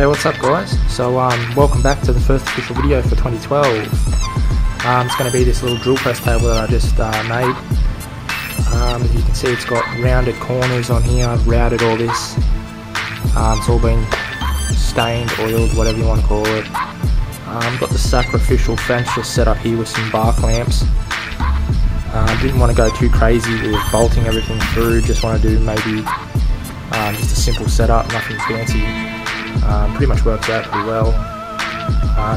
Hey, what's up guys? So welcome back to the first official video for 2012. It's going to be this little drill press table that I just made. As you can see, it's got rounded corners on here. I've routed all this. It's all been stained, oiled, whatever you want to call it. Got the sacrificial fence just set up here with some bar clamps. Didn't want to go too crazy with bolting everything through, just want to do maybe just a simple setup, nothing fancy. Pretty much works out pretty well.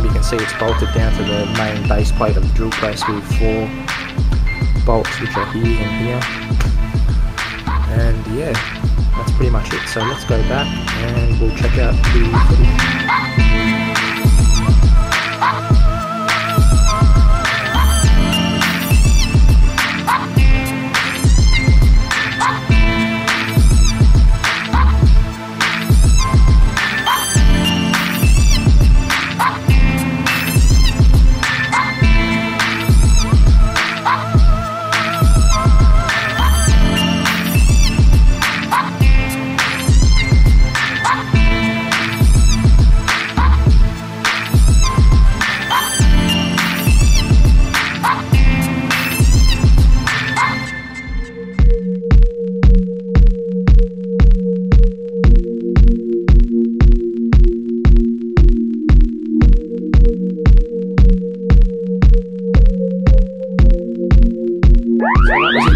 You can see it's bolted down to the main base plate of the drill press with 4 bolts which are here and here. And yeah, that's pretty much it. So let's go back and we'll check out the footage.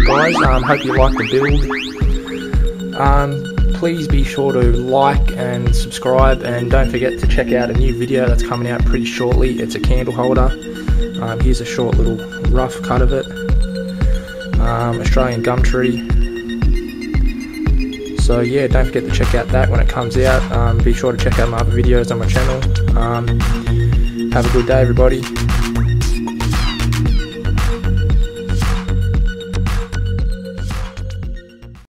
Guys, hope you like the build. Please be sure to like and subscribe, and don't forget to check out a new video that's coming out pretty shortly. It's a candle holder. Here's a short little rough cut of it. Australian gum tree. So yeah, don't forget to check out that when it comes out. Be sure to check out my other videos on my channel. Have a good day everybody.